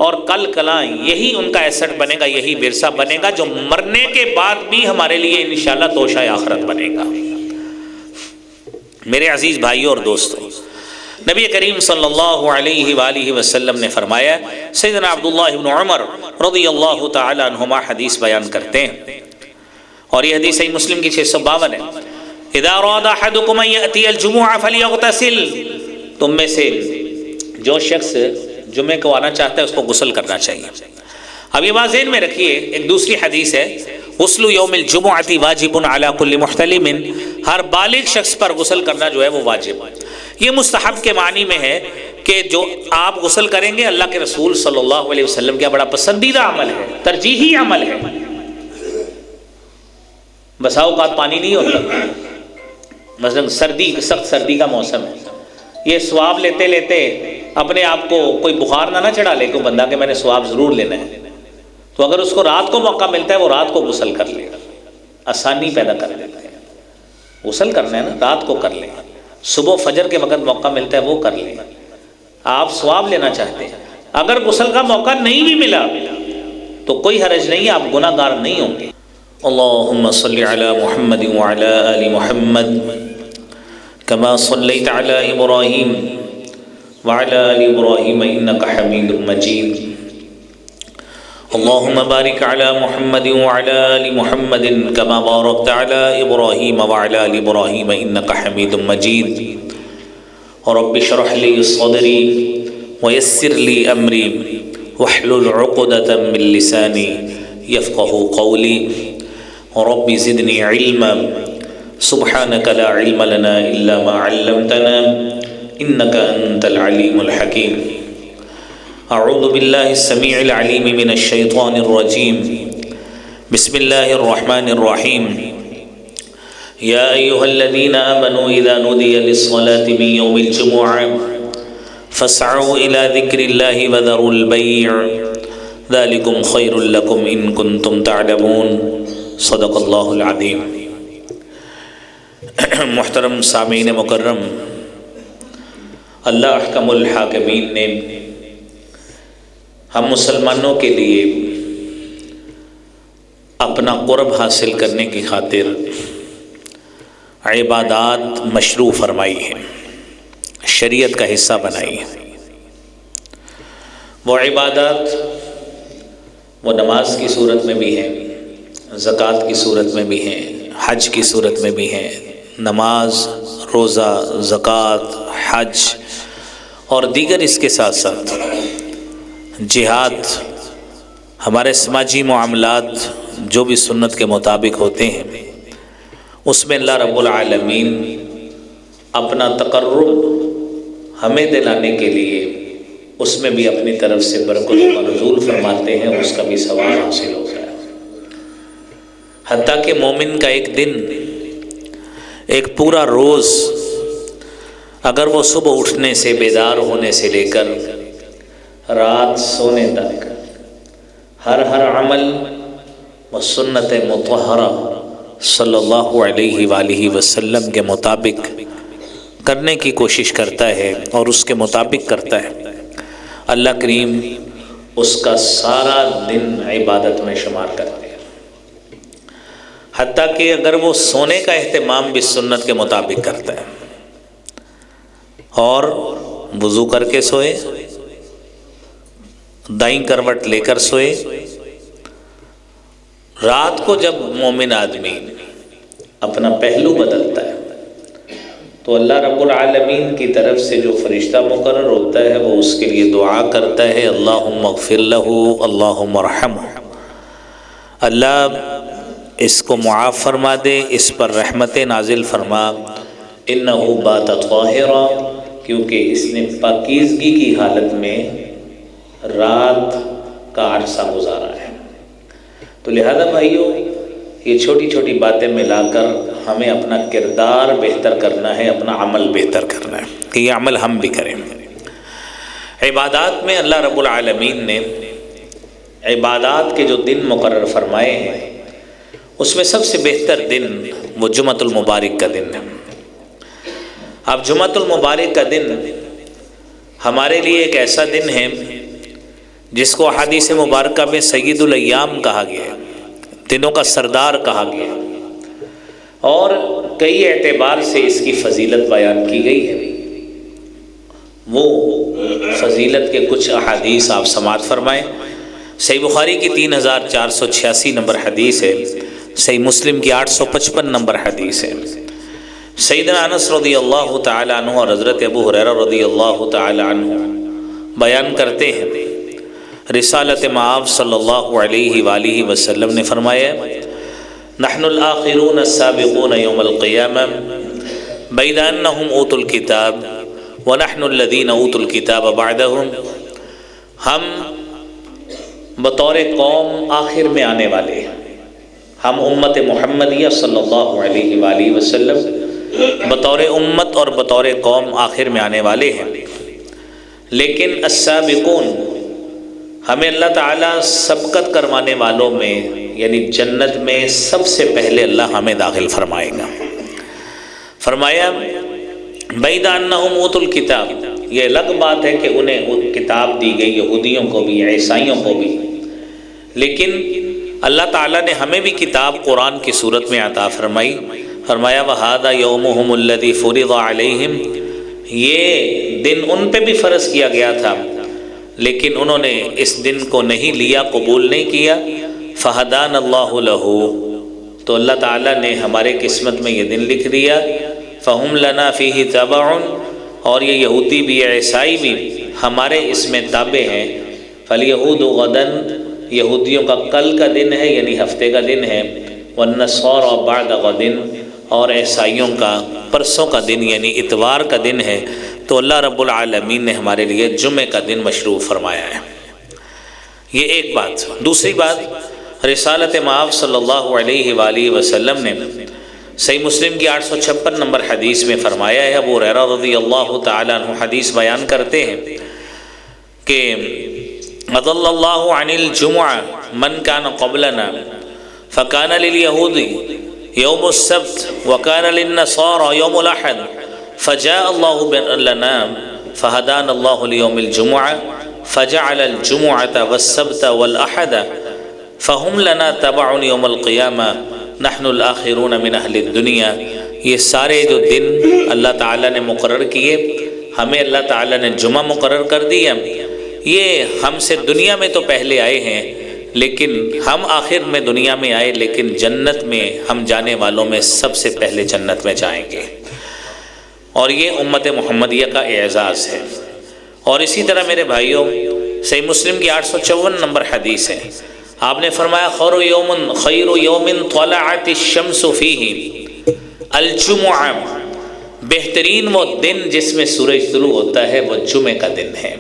اور کل کلاں یہی ان کا ایسٹ بنے گا، یہی ورثہ بنے گا جو مرنے کے بعد بھی ہمارے لیے انشاءاللہ توشہ آخرت بنے گا۔ میرے عزیز بھائیوں اور دوستوں، نبی کریم صلی اللہ علیہ وآلہ وسلم نے فرمایا، سیدنا عبداللہ بن عمر رضی اللہ تعالی عنہما حدیث بیان کرتے ہیں، اور یہ حدیث صحیح مسلم کی 652 ہے، اذا اراد احدکم ان یأتی الجمعہ فلیغتسل، تم میں سے جو شخص جمعے کو آنا چاہتا ہے اس کو غسل کرنا چاہیے۔ اب یہ بات ذہن میں رکھیے، ایک دوسری حدیث ہے، غسل یوم الجمعۃ واجب علی کل محتلم، ہر بالغ شخص پر غسل کرنا جو ہے وہ واجب ہے۔ یہ مستحب کے معنی میں ہے کہ جو آپ غسل کریں گے اللہ کے رسول صلی اللہ علیہ وسلم کا بڑا پسندیدہ عمل ہے، ترجیحی عمل ہے۔ بسا اوقات پانی نہیں ہوتا، مثلا سخت سردی کا موسم ہے، یہ ثواب لیتے لیتے اپنے آپ کو کوئی بخار نہ چڑھا لے کوئی بندہ کہ میں نے ثواب ضرور لینا ہے، تو اگر اس کو رات کو موقع ملتا ہے وہ رات کو غسل کر لے، آسانی پیدا کر دیتا ہے۔ غسل کرنا ہے نا، رات کو کر لیں، صبح فجر کے وقت موقع ملتا ہے وہ کر لیں، آپ ثواب لینا چاہتے ہیں۔ اگر غسل کا موقع نہیں بھی ملا تو کوئی حرج نہیں ہے، آپ گناہ گار نہیں ہوں گے۔ اللہم صلی علی محمد وعلی آل محمد کما صلیت علی ابراہیم وعلی آل ابراہیم انک حمید مجید۔ اللہم بارک علی محمد وعلی آل محمد کما بارکت علی ابراہیم وعلی آل ابراہیم انک حمید مجید۔ رب اشرح لی صدری ویسر لی امری واحلل عقدۃ من لسانی یفقہوا قولی۔ رب زدنی علما سبحانک لا علم لنا الا ما علمتنا انک انت العلیم الحکیم۔ اعوذ باللہ السمیع العلیم من الشیطان الرجیم، بسم اللہ الرحمن الرحیم۔ یا ایہا الذین آمنوا اذا نودی للصلاة من یوم الجمعہ فاسعوا الی ذکر اللہ وذروا البیع ذلکم خیر لکم ان کنتم تعلمون۔ صدق اللہ العظیم۔ محترم سامعین مکرم، اللہ احکم الحاکمین نے ہم مسلمانوں کے لیے اپنا قرب حاصل کرنے کی خاطر عبادات مشروع فرمائی ہے، شریعت کا حصہ بنائی ہے۔ وہ عبادات وہ نماز کی صورت میں بھی ہیں، زکوٰۃ کی صورت میں بھی ہیں، حج کی صورت میں بھی ہیں۔ نماز، روزہ، زکوٰۃ، حج اور دیگر اس کے ساتھ ساتھ جہاد، ہمارے سماجی معاملات جو بھی سنت کے مطابق ہوتے ہیں، اس میں اللہ رب العالمین اپنا تقرب ہمیں دلانے کے لیے اس میں بھی اپنی طرف سے برکت و نزول فرماتے ہیں، اس کا بھی ثواب حاصل ہوتا ہے۔ حتیٰ کہ مومن کا ایک دن، ایک پورا روز، اگر وہ صبح اٹھنے سے، بیدار ہونے سے لے کر رات سونے تک ہر عمل و سنت مطہرہ صلی اللہ علیہ وآلہ وسلم کے مطابق کرنے کی کوشش کرتا ہے اور اس کے مطابق کرتا ہے، اللہ کریم اس کا سارا دن عبادت میں شمار کرتے ہیں۔ حتیٰ کہ اگر وہ سونے کا اہتمام بھی سنت کے مطابق کرتا ہے اور وضو کر کے سوئے، دائیں کروٹ لے کر سوئے، رات کو جب مومن آدمی اپنا پہلو بدلتا ہے تو اللہ رب العالمین کی طرف سے جو فرشتہ مقرر ہوتا ہے وہ اس کے لیے دعا کرتا ہے، اللہم اغفر لہ اللہم ارحمہ، اللہ اس کو معاف فرما دے، اس پر رحمت نازل فرما، انہ بات طاہرا، کیونکہ اس نے پاکیزگی کی حالت میں رات کا عرصہ گزارا ہے۔ تو لہذا بھائیو، یہ چھوٹی چھوٹی باتیں ملا کر ہمیں اپنا کردار بہتر کرنا ہے، اپنا عمل بہتر کرنا ہے کہ یہ عمل ہم بھی کریں۔ عبادات میں اللہ رب العالمین نے عبادات کے جو دن مقرر فرمائے ہیں اس میں سب سے بہتر دن وہ جمعۃ المبارک کا دن ہے۔ اب جمعۃ المبارک کا دن ہمارے لیے ایک ایسا دن ہے جس کو حدیث مبارکہ میں سید الایام کہا گیا ہے، دنوں کا سردار کہا گیا ہے، اور کئی اعتبار سے اس کی فضیلت بیان کی گئی ہے۔ وہ فضیلت کے کچھ احادیث آپ سماعت فرمائیں۔ صحیح بخاری کی 3486 نمبر حدیث ہے، صحیح مسلم کی 855 نمبر حدیث ہے۔ سیدنا انس رضی اللہ تعالی عنہ اور حضرت ابو ہریرہ رضی اللہ تعالی عنہ بیان کرتے ہیں، رسالت مآب صلی اللہ علیہ وآلہ وسلم نے فرمایا، نحن الآخرون السابقون یوم القیامہ بید انہم اوتوا الکتاب ونحن الذین اوتوا الکتاب بعدہم، ہم بطور قوم آخر میں آنے والے ہیں، ہم امت محمدیہ صلی اللہ علیہ وآلہ وسلم بطور امت اور بطور قوم آخر میں آنے والے ہیں، لیکن السابقون، ہمیں اللہ تعالیٰ سبقت کروانے والوں میں یعنی جنت میں سب سے پہلے اللہ ہمیں داخل فرمائے گا۔ فرمایا بید انہم اوتوا الکتاب، یہ الگ بات ہے کہ انہیں کتاب دی گئی، یہودیوں کو بھی عیسائیوں کو بھی، لیکن اللہ تعالیٰ نے ہمیں بھی کتاب قرآن کی صورت میں عطا فرمائی۔ فرمایا وَهَذَا يَوْمُهُمُ الَّذِي فُرِضَ عَلَيْهِمْ، یہ دن ان پہ بھی فرض کیا گیا تھا لیکن انہوں نے اس دن کو نہیں لیا، قبول نہیں کیا۔ فَهَدَانَ اللَّهُ لَهُ، تو اللہ تعالیٰ نے ہمارے قسمت میں یہ دن لکھ دیا۔ فَهُمْ لَنَا فِيهِ تَبَعٌ، اور یہ یہودی بھی عیسائی بھی ہمارے اس میں تابع ہیں۔ فَالْيَهُودُ غَدًا، یہودیوں کا کل کا دن ہے یعنی ہفتے کا دن ہے، وَالنَّصَارَى بَعْدَ غَدٍ، اور عیسائیوں کا پرسوں کا دن یعنی اتوار کا دن ہے۔ تو اللہ رب العالمین نے ہمارے لیے جمعے کا دن مشروع فرمایا ہے۔ یہ ایک بات۔ دوسری بات، رسالت مآب صلی اللہ علیہ وآلہ وسلم نے صحیح مسلم کی 856 نمبر حدیث میں فرمایا ہے، ابو ہریرہ رضی اللہ تعالیٰ عنہ حدیث بیان کرتے ہیں کہ اضل اللہ عن الجمعہ من کان قبلنا فکان لليہود یوم السبت وکان للنصارى یوم الاحد فجاء اللہ لنا فہدان اللہ لیوم الجمعہ فجعل الجمعة والسبت والأحد فهم لنا تبع يوم القيامة نحن الآخرون من اہل الدنیا۔ یہ سارے جو دن اللہ تعالیٰ نے مقرر کیے، ہمیں اللہ تعالیٰ نے جمعہ مقرر کر دیا، یہ ہم سے دنیا میں تو پہلے آئے ہیں لیکن ہم آخر میں دنیا میں آئے، لیکن جنت میں ہم جانے والوں میں سب سے پہلے جنت میں جائیں گے، اور یہ امت محمدیہ کا اعزاز ہے۔ اور اسی طرح میرے بھائیوں، صحیح مسلم کی 854 نمبر حدیث ہے، آپ نے فرمایا خیر یوم طلعت الشمس فیہ الجمعہ، بہترین وہ دن جس میں سورج طلوع ہوتا ہے وہ جمعے کا دن ہے۔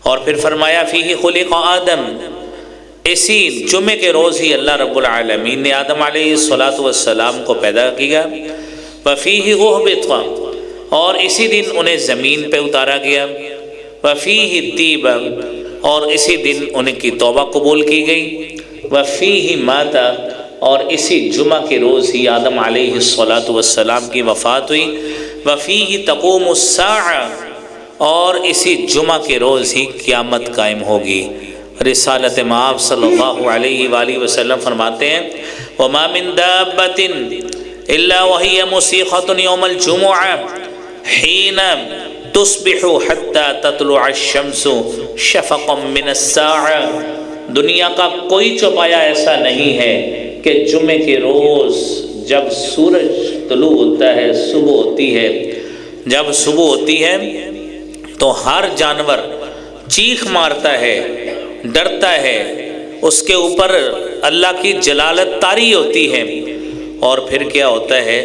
اور پھر فرمایا فیہ خلق آدم، اسی جمعے کے روز ہی اللہ رب العالمین نے آدم علیہ السلام کو پیدا کیا۔ وفیہ اہبط، اور اسی دن انہیں زمین پہ اتارا گیا۔ وفیہ الطیب، اور اسی دن انہیں کی توبہ قبول کی گئی۔ وفیہ مات، اور اسی جمعہ کے روز ہی آدم علیہ السلام کی وفات ہوئی۔ وفیہ تقوم الساعہ، اور اسی جمعہ کے روز ہی قیامت قائم ہوگی۔ رسالت مآب صلی اللہ علیہ وآلہ وسلم فرماتے ہیں وما من دابۃ الا وهي مسیخۃ یوم الجمعہ حین تصبح حتی تطلع الشمس شفقا من الساعہ، دنیا کا کوئی چوپایا ایسا نہیں ہے کہ جمعے کے روز جب سورج طلوع ہوتا ہے، صبح ہوتی ہے، جب صبح ہوتی ہے تو ہر جانور چیخ مارتا ہے، ڈرتا ہے، اس کے اوپر اللہ کی جلالت طاری ہوتی ہے، اور پھر کیا ہوتا ہے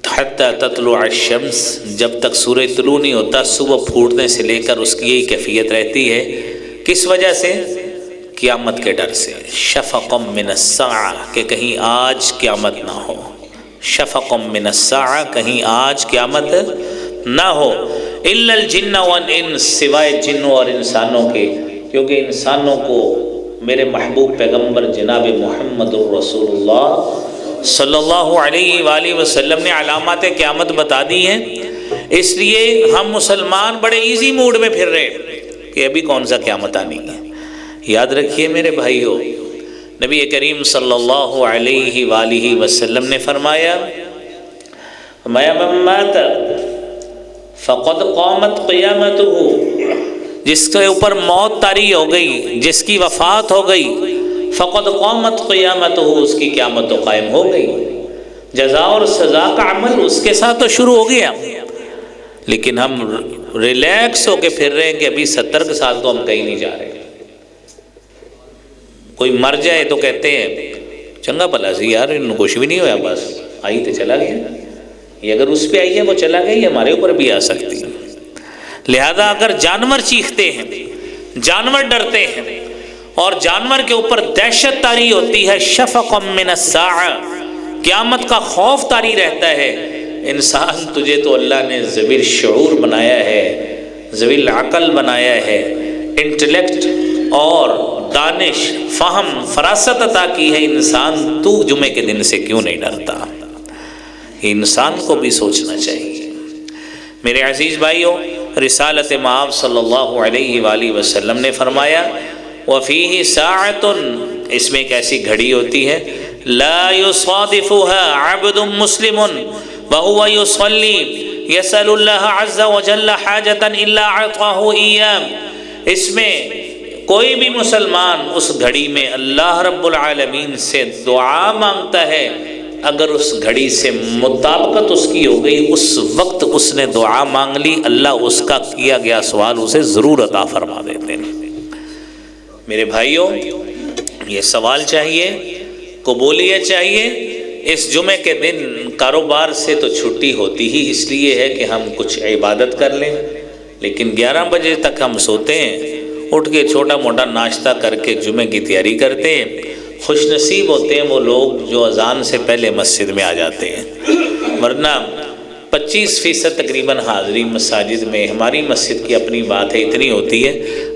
حتی تطلع الشمس، جب تک سورج طلوع نہیں ہوتا، صبح پھوٹنے سے لے کر اس کی یہی کیفیت رہتی ہے۔ کس وجہ سے؟ قیامت کے ڈر سے۔ شفقا من الساعہ، کہ کہیں آج قیامت نہ ہو، شفقا من الساعہ، کہیں آج قیامت نہ ہو۔ الا الجن والانس، سوائے جنوں اور انسانوں کے، کیونکہ انسانوں کو میرے محبوب پیغمبر جناب محمد الرسول اللہ صلی اللہ علیہ وآلہ وسلم نے علامات قیامت بتا دی ہیں، اس لیے ہم مسلمان بڑے ایزی موڈ میں پھر رہے ہیں۔ کہ ابھی کون سا قیامت آنی ہے۔ یاد رکھیے میرے بھائیو، نبی کریم صلی اللہ علیہ وآلہ وسلم نے فرمایا من مات فقد قامت قیامتہ، جس کے اوپر موت طاری ہو گئی، جس کی وفات ہو گئی، فقد قامت قیامتہ، اس کی قیامت تو قائم ہو گئی۔ جزا اور سزا کا عمل اس کے ساتھ تو شروع ہو گیا، لیکن ہم ریلیکس ہو کے پھر رہے ہیں کہ ابھی 70 سال تو ہم کہیں نہیں جا رہے۔ کوئی مر جائے تو کہتے ہیں چنگا بھلا سی یار، کچھ بھی نہیں ہوا، بس آئی تو چلا گیا۔ یہ اگر اس پہ آئی ہے وہ چلا گیا، یہ ہمارے اوپر بھی آ سکتی ہے۔ لہذا اگر جانور چیختے ہیں، جانور ڈرتے ہیں اور جانور کے اوپر دہشت طاری ہوتی ہے، شفقا من الساعہ، قیامت کا خوف طاری رہتا ہے، انسان تجھے تو اللہ نے ذوی الشعور بنایا ہے، ذوی العقل بنایا ہے، انٹلیکٹ اور دانش، فہم، فراست عطا کی ہے، انسان تو جمعے کے دن سے کیوں نہیں ڈرتا؟ یہ انسان کو بھی سوچنا چاہیے۔ میرے عزیز بھائیوں، رسالت مآب صلی اللہ علیہ وآلہ وسلم نے فرمایا وَفِيهِ سَاعَةٌ، اس میں ایک ایسی گھڑی ہوتی ہے لَا يُصَادِفُهَا عَبْدٌ مُسْلِمٌ وَهُوَ يُصَلِّي يَسْأَلُ اللَّهَ عَزَّ وَجَلَّ حَاجَةً إِلَّا أَعْطَاهُ إِيَّاهُ، اس میں کوئی بھی مسلمان اس گھڑی میں اللہ رب العالمین سے دعا مانگتا ہے، اگر اس گھڑی سے مطابقت اس کی ہو گئی، اس وقت اس نے دعا مانگ لی، اللہ اس کا کیا گیا سوال اسے ضرور عطا فرما دیتے ہیں۔ میرے بھائیوں، یہ سوال چاہیے، قبولیت چاہیے۔ اس جمعے کے دن کاروبار سے تو چھٹی ہوتی ہی اس لیے ہے کہ ہم کچھ عبادت کر لیں، لیکن 11 بجے تک ہم سوتے ہیں، اٹھ کے چھوٹا موٹا ناشتہ کر کے جمعے کی تیاری کرتے ہیں۔ خوش نصیب ہوتے ہیں وہ لوگ جو اذان سے پہلے مسجد میں آ جاتے ہیں، ورنہ 25% تقریباً حاضری مساجد میں، ہماری مسجد کی اپنی بات ہے اتنی ہوتی ہے،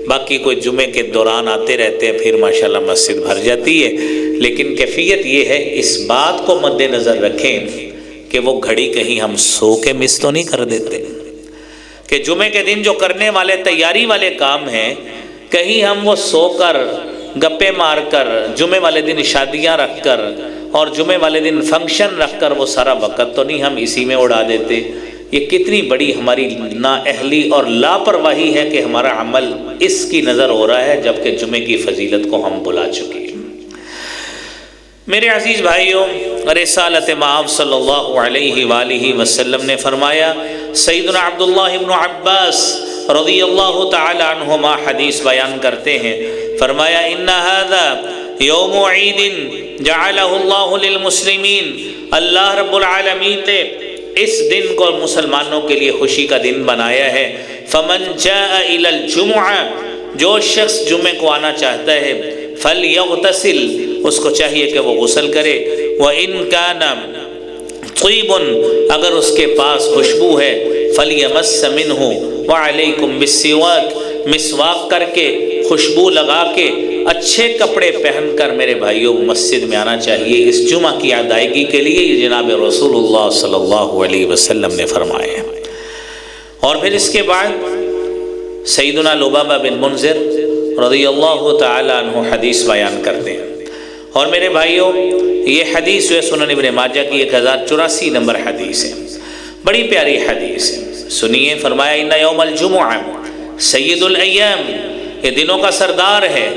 باقی کوئی جمعے کے دوران آتے رہتے ہیں، پھر ماشاءاللہ مسجد بھر جاتی ہے۔ لیکن کیفیت یہ ہے، اس بات کو مد نظر رکھیں کہ وہ گھڑی کہیں ہم سو کے مس تو نہیں کر دیتے، کہ جمعے کے دن جو کرنے والے تیاری والے کام ہیں، کہیں ہم وہ سو کر، گپے مار کر، جمعے والے دن شادیاں رکھ کر اور جمعے والے دن فنکشن رکھ کر وہ سارا وقت تو نہیں ہم اسی میں اڑا دیتے۔ یہ کتنی بڑی ہماری نااہلی اور لاپرواہی ہے کہ ہمارا عمل اس کی نظر ہو رہا ہے جبکہ جمعے کی فضیلت کو ہم بلا چکے ہیں۔ میرے عزیز بھائیوں، رسالت مآب صلی اللہ علیہ وآلہ وسلم نے فرمایا، سیدنا عبداللہ ابن عباس رضی اللہ تعالی عنہما حدیث بیان کرتے ہیں، فرمایا ان ھذا یوم عید جعلہ اللہ للمسلمین، اللہ رب العالمین نے اس دن کو مسلمانوں کے لیے خوشی کا دن بنایا ہے۔ فمن جاء الی الجمعہ، جو شخص جمعے کو آنا چاہتا ہے، فلیغتسل، اس کو چاہیے کہ وہ غسل کرے، وَإِن كَانَ طِيبٌ، اگر اس کے پاس خوشبو ہے، فَلْيَمَسَّ مِنْهُ وَعَلَيْكُمْ بِالسِّوَاكِ، مسواک کر کے، خوشبو لگا کے، اچھے کپڑے پہن کر میرے بھائیوں مسجد میں آنا چاہیے اس جمعہ کی ادائیگی کے لیے، یہ جناب رسول اللہ صلی اللہ علیہ وسلم نے فرمایا۔ اور پھر اس کے بعد سیدنا لبابہ بن منذر رضی اللہ تعالی عنہ حدیث بیان کرتے ہیں، اور میرے بھائیوں یہ حدیث ہے سنن ابن ماجہ کی 1084 نمبر حدیث ہے، بڑی پیاری حدیث ہے، سنیے۔ فرمایا ان یوم الجمعہ سید الایام، یہ دنوں کا سردار ہے،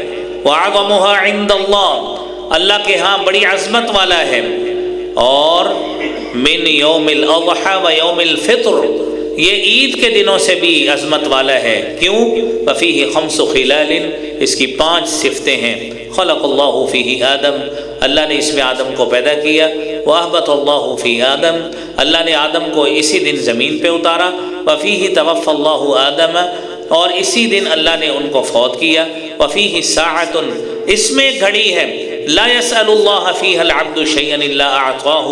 وَعَظَمُهَا عِنْدَ اللَّهِ، اللہ کے ہاں بڑی عظمت والا ہے، اور من یوم الاضحى و یوم الفطر، یہ عید کے دنوں سے بھی عظمت والا ہے، کیوں؟ وَفِيهِ خَمْسُ خِلَالٍ، اس کی 5 صفتیں ہیں۔ خلق اللہ فیہ آدم، اللہ نے اس میں آدم کو پیدا کیا، وَأَهْبَتَ اللَّهُ فِي آدم، اللہ نے آدم کو اسی دن زمین پہ اتارا، وَفِيهِ تَوَفَّى اللَّهُ آدَمَ، اور اسی دن اللہ نے ان کو فوت کیا، وَفِيهِ سَاعَةٌ، اس میں گھڑی ہے، لَا يَسْأَلُ اللَّهَ فِيهَا الْعَبْدُ شَيْئًا إِلَّا أَعْطَاهُ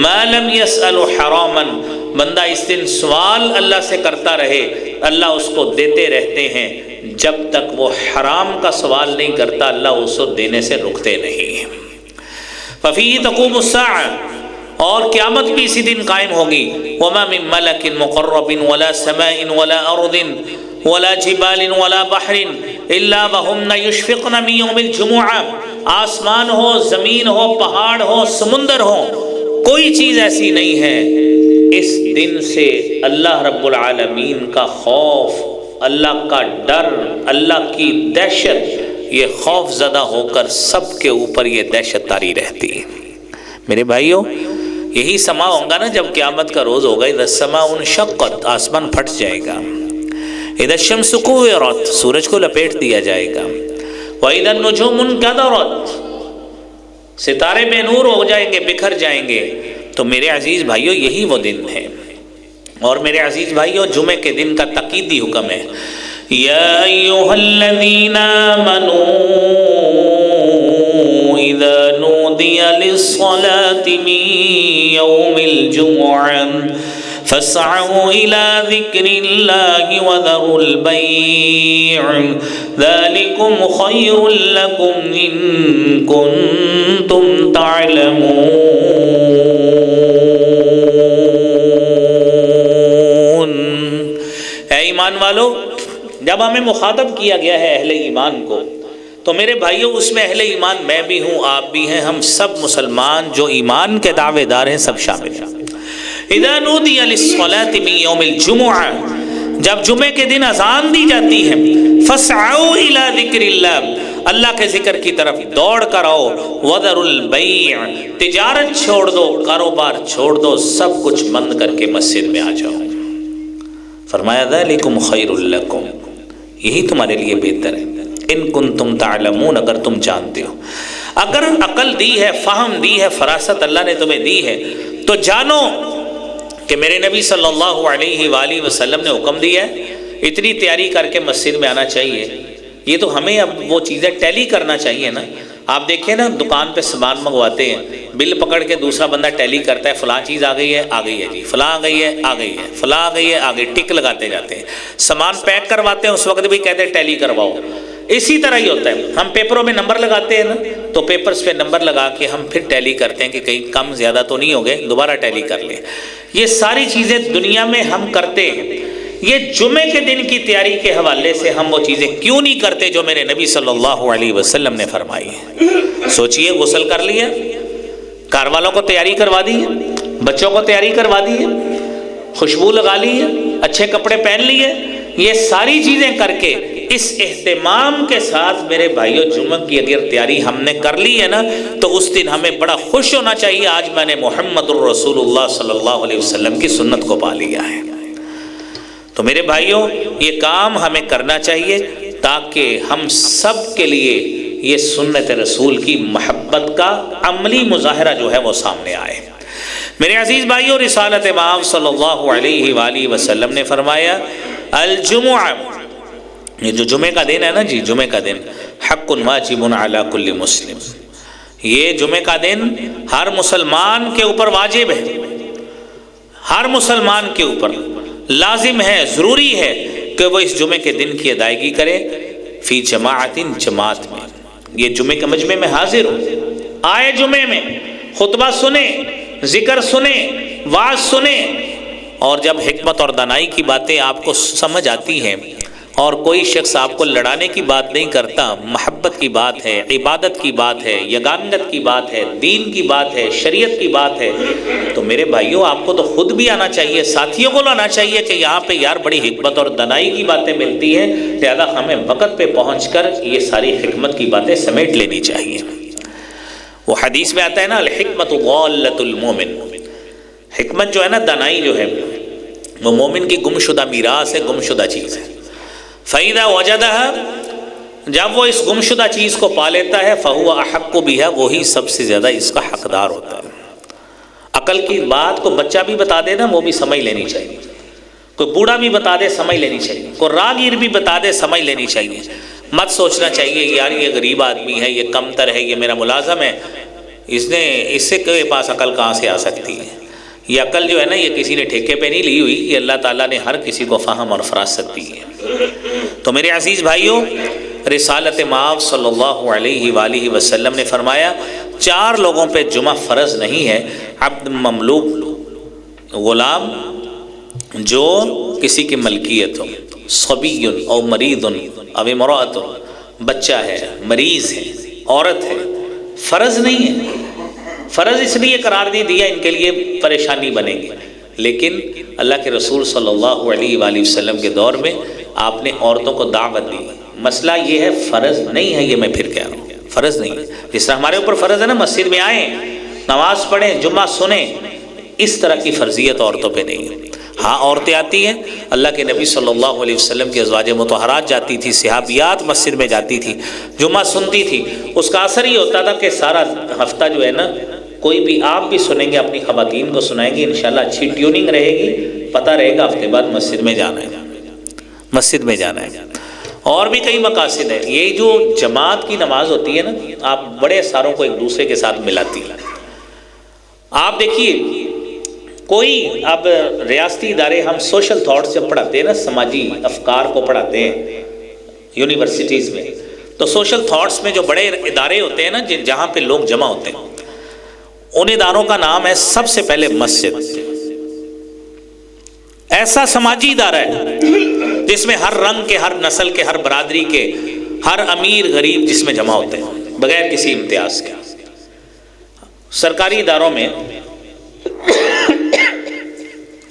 مَا لَمْ يَسْأَلُ حَرَامًا، بندہ اس دن سوال اللہ سے کرتا رہے، اللہ اس کو دیتے رہتے ہیں، جب تک وہ حرام کا سوال نہیں کرتا اللہ اس کو دینے سے رکتے نہیں ہیں۔ فَفِيهِ تَقُومُ السَّاعَةُ، اور قیامت بھی اسی دن قائم ہوگی، وَمَا مِن مَلَكٍ مُقَرَّبٍ وَلَا سَمَاءٍ وَلَا أَرْضٍ، ولا جبال ولا بحر الا وهم يشفقن من يوم الجمعہ، آسمان ہو، زمین ہو، پہاڑ ہو، سمندر ہو، کوئی چیز ایسی نہیں ہے اس دن سے اللہ رب العالمین کا خوف، اللہ کا ڈر، اللہ کی دہشت، یہ خوف زدہ ہو کر سب کے اوپر یہ دہشت طاری رہتی ہے۔ میرے بھائیوں، یہی سما ہوگا نا جب قیامت کا روز ہوگا، اذا السماء انشقت، آسمان پھٹ جائے گا، اذا الشمس كورت، سورج کو لپیٹ دیا جائے گا، واذا النجوم انكدرت، ستارے بے نور ہو جائیں گے، بکھر جائیں گے۔ تو میرے عزیز بھائیوں، یہی وہ دن ہے۔ اور میرے عزیز بھائیوں، جمعے کے دن کا تاکیدی حکم ہے، یا ایھا الذین آمنوا اذا نودی للصلاة من یوم الجمعہ فاسعوا الى ذکر اللہ وذروا البیع ذلکم خیر لکم ان کنتم تعلمون۔ اے ایمان والو، جب ہمیں مخاطب کیا گیا ہے اہل ایمان کو، تو میرے بھائیوں اس میں اہل ایمان میں بھی ہوں، آپ بھی ہیں، ہم سب مسلمان جو ایمان کے دعوے دار ہیں سب شامل ہیں۔ اذا نودی للصلاة من یوم الجمعہ، جب جمعے کے دن اذان دی جاتی ہے، فاسعوا الى ذکر اللہ، اللہ کے ذکر کی طرف دوڑ کر آؤ، وذروا البیع، تجارت چھوڑ دو، کاروبار چھوڑ دو، سب کچھ بند کر کے مسجد میں آ جاؤ۔ فرمایا ذالکم خیر لکم، یہی تمہارے لیے بہتر ہے، ان کنتم تعلمون، اگر تم جانتے ہو، اگر عقل دی ہے، فہم دی ہے، فراست اللہ نے تمہیں دی ہے، تو جانو کہ میرے نبی صلی اللہ علیہ وآلہ وسلم نے حکم دیا ہے، اتنی تیاری کر کے مسجد میں آنا چاہیے۔ یہ تو ہمیں اب وہ چیزیں ٹیلی کرنا چاہیے نا۔ آپ دیکھیں نا، دکان پہ سامان منگواتے ہیں، بل پکڑ کے دوسرا بندہ ٹیلی کرتا ہے، فلاں چیز آ گئی ہے، آ گئی ہے جی، فلاں آ گئی ہے، آ گئی ہے، فلاں آ گئی ہے، آ گئی، ٹک لگاتے جاتے ہیں۔ سامان پیک کرواتے ہیں، اس وقت بھی کہتے ہیں ٹیلی کرواؤ۔ اسی طرح ہی ہوتا ہے، ہم پیپروں میں نمبر لگاتے ہیں نا، تو پیپرز پہ نمبر لگا کے ہم پھر ٹیلی کرتے ہیں کہ کہیں کم زیادہ تو نہیں ہو گئے، دوبارہ ٹیلی کر لیں۔ یہ ساری چیزیں دنیا میں ہم کرتے ہیں، یہ جمعے کے دن کی تیاری کے حوالے سے ہم وہ چیزیں کیوں نہیں کرتے جو میرے نبی صلی اللہ علیہ وسلم نے فرمائی ہے؟ سوچئے، غسل کر لیا، گھر والوں کو تیاری کروا دی ہے، بچوں کو تیاری کروا دی ہے، خوشبو لگا لی ہے، اچھے کپڑے پہن لیے، یہ ساری چیزیں کر کے اس اہتمام کے ساتھ میرے بھائیوں جمعہ کی اگر تیاری ہم نے کر لی ہے نا، تو اس دن ہمیں بڑا خوش ہونا چاہیے، آج میں نے محمد الرسول اللہ صلی اللہ علیہ وسلم کی سنت کو پا لیا ہے۔ تو میرے بھائیوں، یہ کام ہمیں کرنا چاہیے تاکہ ہم سب کے لیے یہ سنت رسول کی محبت کا عملی مظاہرہ جو ہے وہ سامنے آئے۔ میرے عزیز بھائیوں، رسالت مآب صلی اللہ علیہ وآلہ وسلم نے فرمایا، الجمعہ، یہ جو جمعے کا دن ہے نا جی، جمعے کا دن حق واجب علی کل مسلم، یہ جمعے کا دن ہر مسلمان کے اوپر واجب ہے، ہر مسلمان کے اوپر لازم ہے، ضروری ہے کہ وہ اس جمعے کے دن کی ادائیگی کرے، فی جماعت، جماعت میں، یہ جمعے کے مجمع میں حاضر ہو، آئے جمعے میں، خطبہ سنیں، ذکر سنیں، وعظ سنیں، اور جب حکمت اور دانائی کی باتیں آپ کو سمجھ آتی ہیں اور کوئی شخص آپ کو لڑانے کی بات نہیں کرتا، محبت کی بات ہے، عبادت کی بات ہے، یگانت کی بات ہے، دین کی بات ہے، شریعت کی بات ہے، تو میرے بھائیوں آپ کو تو خود بھی آنا چاہیے، ساتھیوں کو لانا چاہیے کہ یہاں پہ یار بڑی حکمت اور دانائی کی باتیں ملتی ہیں، لہذا ہمیں وقت پہ پہنچ کر یہ ساری حکمت کی باتیں سمیٹ لینی چاہیے۔ وہ حدیث میں آتا ہے نا، الحکمت ضالۃ المومن، حکمت جو ہے نا، دانائی جو ہے، وہ مومن کی گمشدہ میراث ہے، گمشدہ چیز ہے۔ فَإِذَا وَجَدَهَا، جب وہ اس گمشدہ چیز کو پا لیتا ہے، فَهُوَ أَحَقُّ بِهَا، وہی سب سے زیادہ اس کا حقدار ہوتا ہے۔ عقل کی بات کو بچہ بھی بتا دے نا، وہ بھی سمجھ لینی چاہیے، کوئی بوڑھا بھی بتا دے سمجھ لینی چاہیے، کوئی راگیر بھی بتا دے سمجھ لینی چاہیے۔ مت سوچنا چاہیے یار یہ غریب آدمی ہے، یہ کمتر ہے، یہ میرا ملازم ہے، اس سے کے پاس عقل کہاں سے آ سکتی ہے؟ یہ عقل جو ہے نا، یہ کسی نے ٹھیکے پہ نہیں لی ہوئی، یہ اللہ تعالیٰ نے ہر کسی کو فہم اور فراست دی ہے۔ تو میرے عزیز بھائیوں، رسالت مآب صلی اللہ علیہ وآلہ وسلم نے فرمایا 4 لوگوں پہ جمعہ فرض نہیں ہے، عبد مملوک، غلام جو کسی کی ملکیت ہو، صبی او مریض او امرأۃ، بچہ ہے، مریض ہے، عورت ہے، فرض نہیں ہے، فرض اس لیے قرار نہیں دیا ان کے لیے پریشانی بنے گی، لیکن اللہ کے رسول صلی اللہ علیہ وآلہ وسلم کے دور میں آپ نے عورتوں کو دعوت دی۔ مسئلہ یہ ہے فرض نہیں ہے، یہ میں پھر کہہ رہا ہوں، فرض نہیں ہے۔ جس طرح ہمارے اوپر فرض ہے نا مسجد میں آئیں، نماز پڑھیں، جمعہ سنیں، اس طرح کی فرضیت عورتوں پہ نہیں ہے۔ ہاں عورتیں آتی ہیں، اللہ کے نبی صلی اللہ علیہ وسلم کی ازواج مطہرات جاتی تھی، صحابیات مسجد میں جاتی تھی، جمعہ سنتی تھی، اس کا اثر یہ ہوتا تھا کہ سارا ہفتہ جو ہے نا، کوئی بھی آپ بھی سنیں گے، اپنی خواتین کو سنائیں گے، انشاءاللہ اچھی ٹیوننگ رہے گی، پتہ رہے گا ہفتے بعد مسجد میں جانا ہے، مسجد میں جانا ہے۔ اور بھی کئی مقاصد ہیں۔ یہ جو جماعت کی نماز ہوتی ہے نا، آپ بڑے ساروں کو ایک دوسرے کے ساتھ ملاتی ہے۔ آپ دیکھیے کوئی اب ریاستی ادارے ہم سوشل تھاٹس جب پڑھاتے ہیں نا، سماجی افکار کو پڑھاتے ہیں یونیورسٹیز میں، تو سوشل تھاٹس میں جو بڑے ادارے ہوتے ہیں نا جہاں پہ لوگ جمع ہوتے ہیں، ان اداروں کا نام ہے سب سے پہلے مسجد۔ ایسا سماجی ادارہ ہے جس میں ہر رنگ کے، ہر نسل کے، ہر برادری کے، ہر امیر غریب جس میں جمع ہوتے ہیں بغیر کسی امتیاز کے۔ سرکاری اداروں میں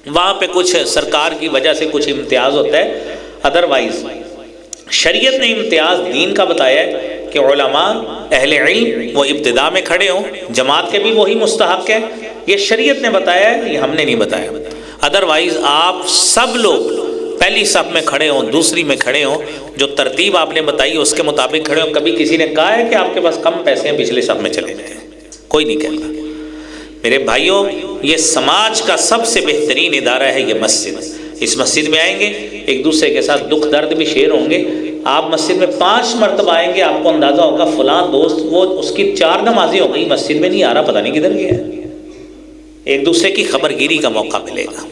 وہاں پہ کچھ سرکار کی وجہ سے کچھ امتیاز ہوتا ہے، ادروائز شریعت نے امتیاز دین کا بتایا ہے کہ علماء اہل علم وہ ابتداء میں کھڑے ہوں، جماعت کے بھی وہی مستحق ہے، یہ شریعت نے بتایا ہے، یہ ہم نے نہیں بتایا۔ ادروائز آپ سب لوگ پہلی صف میں کھڑے ہوں، دوسری میں کھڑے ہوں، جو ترتیب آپ نے بتائی ہے اس کے مطابق کھڑے ہوں۔ کبھی کسی نے کہا ہے کہ آپ کے پاس کم پیسے ہیں پچھلے صف میں چلے جائیں؟ کوئی نہیں کہتا۔ میرے بھائیوں، یہ سماج کا سب سے بہترین ادارہ ہے یہ مسجد۔ اس مسجد میں آئیں گے، ایک دوسرے کے ساتھ دکھ درد بھی شیئر ہوں گے۔ آپ مسجد میں 5 مرتبہ آئیں گے، آپ کو اندازہ ہوگا فلاں دوست وہ اس کی 4 نمازیں ہو گئی، مسجد میں نہیں آ رہا، پتہ نہیں کدھر گیا ہے۔ ایک دوسرے کی خبر گیری کا موقع ملے گا۔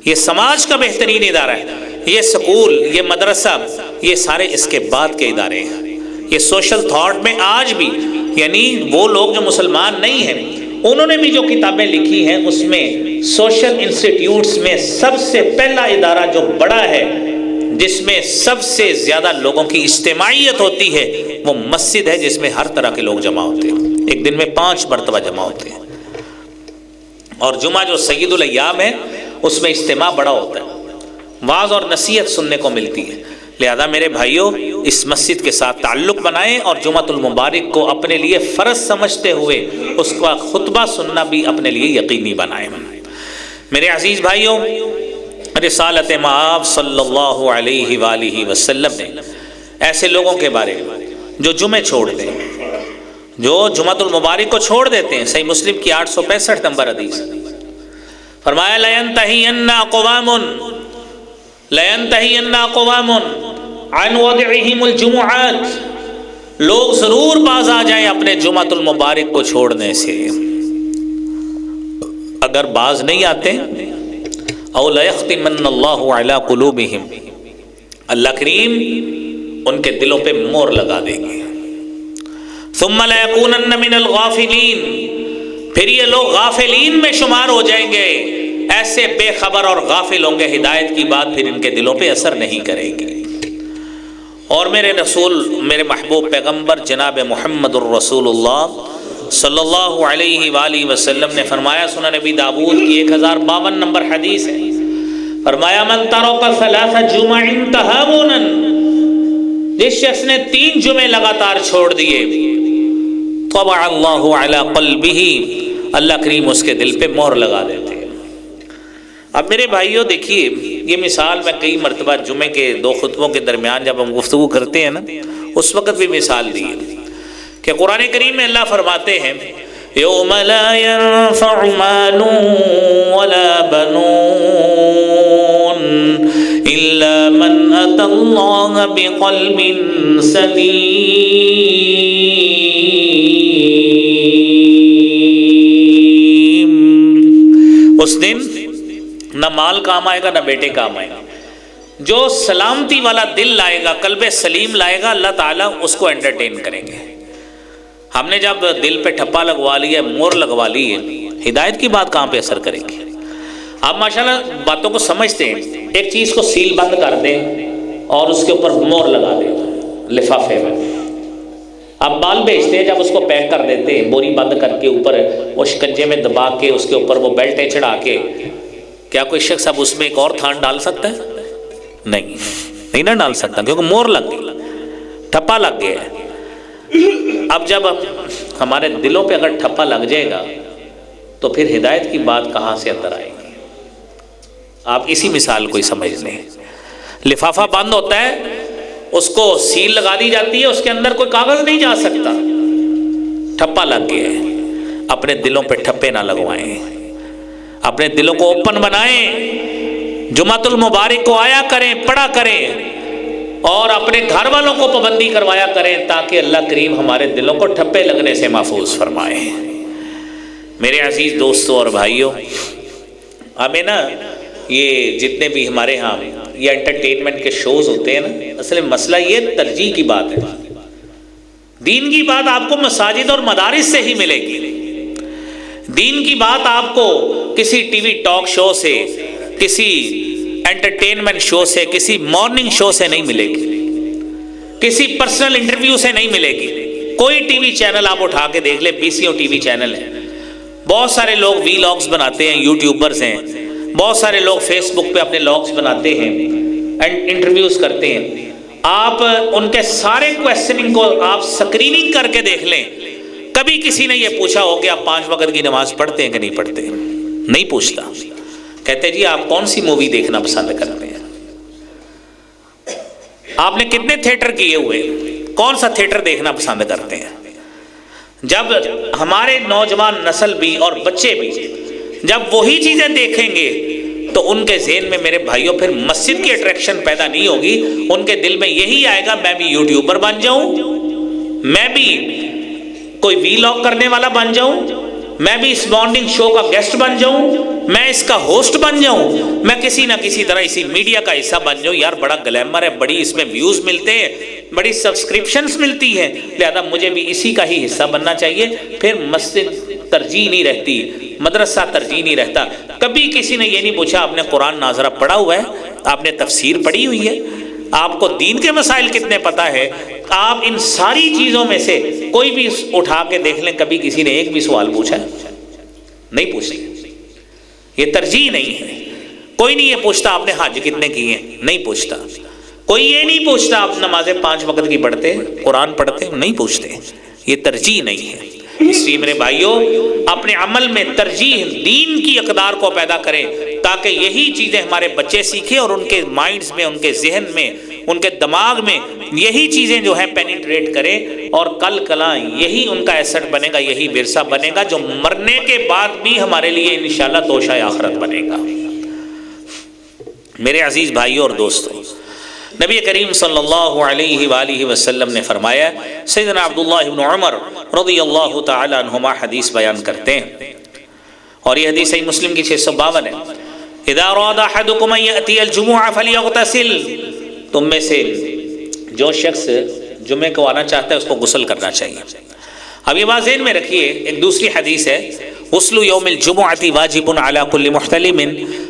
یہ سماج کا بہترین ادارہ ہے۔ یہ سکول، یہ مدرسہ، یہ سارے اس کے بعد کے ادارے ہیں۔ یہ سوشل تھاٹ میں آج بھی، یعنی وہ لوگ جو مسلمان نہیں ہیں انہوں نے بھی جو کتابیں لکھی ہیں اس میں سوشل انسٹیٹیوٹس میں سب سے پہلا ادارہ جو بڑا ہے، جس میں سب سے زیادہ لوگوں کی اجتماعیت ہوتی ہے، وہ مسجد ہے، جس میں ہر طرح کے لوگ جمع ہوتے ہیں، ایک دن میں 5 مرتبہ جمع ہوتے ہیں۔ اور جمعہ جو سید الایام ہے اس میں اجتماع بڑا ہوتا ہے، وعظ اور نصیحت سننے کو ملتی ہے۔ لہذا میرے بھائیوں، اس مسجد کے ساتھ تعلق بنائیں اور جمعۃ المبارک کو اپنے لیے فرض سمجھتے ہوئے اس کا خطبہ سننا بھی اپنے لیے یقینی بنائیں۔ میرے عزیز بھائیوں، رسالت مآب صلی اللہ علیہ وآلہ وسلم نے ایسے لوگوں کے بارے میں جو جمعے چھوڑ دیں، جو جمعۃ المبارک کو چھوڑ دیتے ہیں، صحیح مسلم کی 865 نمبر حدیث، فرمایا لَيَنْتَهِيَنَّ أَقْوَامٌ عَنْ وَضْعِهِمُ الْجُمُعَاتِ، لوگ ضرور باز آ جائیں اپنے جمعۃ المبارک کو چھوڑنے سے۔ اگر باز نہیں آتے، أَوْ لَيَخْتِمَنَّ اللَّهُ عَلَىٰ قُلُوبِهِمْ، اللہ کریم ان کے دلوں پہ مور لگا دیں گے۔ ثُمَّ لَيَكُونَنَّ مِنَ الْغَافِلِينَ، پھر یہ لوگ غافلین میں شمار ہو جائیں گے، ایسے بے خبر اور غافل ہوں گے، ہدایت کی بات پھر ان کے دلوں پہ اثر نہیں کرے گی۔ اور میرے رسول، میرے محبوب پیغمبر جناب محمد الرسول اللہ صلی اللہ علیہ وآلہ وسلم نے فرمایا، سنن نبی داؤد کی 1052 نمبر حدیث ہے، فرمایا من ترک 3 جمع تہاونا، جس شخص نے 3 جمعے لگاتار چھوڑ دیے، طبع اللہ علی قلبہ، اللہ کریم اس کے دل پہ مہر لگا دیتے ہیں۔ اب میرے بھائیوں دیکھیے، یہ مثال میں کئی مرتبہ جمعے کے 2 خطبوں کے درمیان جب ہم گفتگو کرتے ہیں نا، اس وقت بھی مثال دی ہے کہ قرآن کریم میں اللہ فرماتے ہیں یوم لا ينفع مال ولا بنون الا من اتى الله بقلب سلیم، اس دن نہ مال کام آئے گا نہ بیٹے کام آئے گا، جو سلامتی والا دل لائے گا، قلب سلیم لائے گا، اللہ تعالیٰ اس کو انٹرٹین کریں گے۔ ہم نے جب دل پہ ٹھپا لگوا لیا، مور لگوا لی ہے، ہدایت کی بات کہاں پہ اثر کرے گی؟ آپ ماشاءاللہ باتوں کو سمجھتے ہیں. ایک چیز کو سیل بند کر دیں اور اس کے اوپر مور لگا دیں لفافے میں. آپ بال بیچتے ہیں، جب اس کو پیک کر دیتے ہیں بوری بند کر کے اوپر وہ شکنجے میں دبا کے اس کے اوپر وہ بیلٹیں چڑھا کے، کیا کوئی شخص اب اس میں ایک اور تھان ڈال سکتا ہے؟ نہیں نہ ڈال سکتا، کیونکہ مور لگ گئی، ٹھپا لگ گیا ہے. اب جب ہمارے دلوں پہ اگر ٹھپا لگ جائے گا تو پھر ہدایت کی بات کہاں سے اندر آئے گی؟ آپ اسی مثال کو ہی سمجھ لیں. لفافہ بند ہوتا ہے، اس کو سیل لگا دی جاتی ہے، اس کے اندر کوئی کاغذ نہیں جا سکتا، ٹھپا لگ گیا ہے. اپنے دلوں پہ ٹھپے نہ لگوائیں، اپنے دلوں کو اوپن بنائیں. جمعۃ المبارک کو آیا کریں، پڑھا کریں، اور اپنے گھر والوں کو پابندی کروایا کریں تاکہ اللہ کریم ہمارے دلوں کو ٹھپے لگنے سے محفوظ فرمائے. میرے عزیز دوستوں اور بھائیوں، ہمیں نا یہ جتنے بھی ہمارے ہاں یہ انٹرٹینمنٹ کے شوز ہوتے ہیں نا، اصل میں مسئلہ یہ ترجیح کی بات ہے. دین کی بات آپ کو مساجد اور مدارس سے ہی ملے گی. دین کی بات آپ کو کسی ٹی وی ٹاک شو سے، کسی انٹرٹینمنٹ شو سے، کسی مارننگ شو سے نہیں ملے گی، کسی پرسنل انٹرویو سے نہیں ملے گی. کوئی ٹی وی چینل آپ اٹھا کے دیکھ لیں، PCO ٹی وی چینل ہے، بہت سارے لوگ ویلاگز بناتے ہیں، یوٹیوبرز ہیں، بہت سارے لوگ فیس بک پہ اپنے لاگز بناتے ہیں، انٹرویوز کرتے ہیں. آپ ان کے سارے کویسچننگ کو آپ سکریننگ کر کے دیکھ لیں، کبھی کسی نے یہ پوچھا ہو کہ آپ 5 وقت کی نماز پڑھتے ہیں کہ نہیں پڑھتے؟ نہیں پوچھتا. کہتے جی آپ کون سی مووی دیکھنا پسند کرتے ہیں؟ آپ نے کتنے تھیٹر کیے ہوئے؟ کون سا تھیٹر دیکھنا پسند کرتے ہیں؟ جب ہمارے نوجوان نسل بھی اور بچے بھی جب وہی چیزیں دیکھیں گے تو ان کے ذہن میں میرے بھائیوں پھر مسجد کی اٹریکشن پیدا نہیں ہوگی. ان کے دل میں یہی آئے گا میں بھی یوٹیوبر بن جاؤں، میں بھی کوئی ویلاگ کرنے والا بن جاؤں، میں بھی اس مارننگ شو کا گیسٹ بن جاؤں، میں اس کا ہوسٹ بن جاؤں، میں کسی نہ کسی طرح اسی میڈیا کا حصہ بن جاؤں. یار بڑا گلیمر ہے، بڑی اس میں ویوز ملتے ہیں، بڑی سبسکرپشنز ملتی ہیں، لہذا مجھے بھی اسی کا ہی حصہ بننا چاہیے. پھر مسجد ترجیح نہیں رہتی، مدرسہ ترجیح نہیں رہتا. کبھی کسی نے یہ نہیں پوچھا آپ نے قرآن ناظرہ پڑھا ہوا ہے، آپ نے تفسیر پڑھی ہوئی ہے، آپ کو دین کے مسائل کتنے پتہ ہے؟ آپ ان ساری چیزوں میں سے کوئی بھی اٹھا کے دیکھ لیں، کبھی کسی نے ایک بھی سوال پوچھا؟ نہیں پوچھتے. یہ ترجیح نہیں ہے. کوئی نہیں یہ پوچھتا آپ نے حج کتنے کیے ہیں، نہیں پوچھتا. کوئی یہ نہیں پوچھتا آپ نمازیں 5 وقت کی پڑھتے، قرآن پڑھتے، نہیں پوچھتے. یہ ترجیح نہیں ہے. اس لیے میرے بھائیوں اپنے عمل میں ترجیح دین کی اقدار کو پیدا کریں تاکہ یہی چیزیں ہمارے بچے سیکھیں اور ان کے مائنڈز میں، ان کے ذہن میں، ان کے دماغ میں یہی چیزیں جو ہیں پینیٹریٹ کریں، اور کل کلاں یہی ان کا ایسٹ بنے گا، یہی ورثہ بنے گا جو مرنے کے بعد بھی ہمارے لیے انشاءاللہ توشہ آخرت بنے گا. میرے عزیز بھائیوں اور دوستوں، نبی کریم صلی اللہ علیہ وآلہ وسلم نے فرمایا، سیدنا عبداللہ بن عمر رضی اللہ تعالی عنہما حدیث بیان کرتے ہیں، اور یہ حدیث صحیح مسلم کی 652 ہے. اذا اراد احدکم ان یأتی الجمعہ فلیغتسل، تم میں سے جو شخص جمعے کو آنا چاہتا ہے اس کو غسل کرنا چاہیے. اب یہ بات ذہن میں رکھیے، ایک دوسری حدیث ہے، غسل یوم الجمعۃ واجب علی کل محتلم،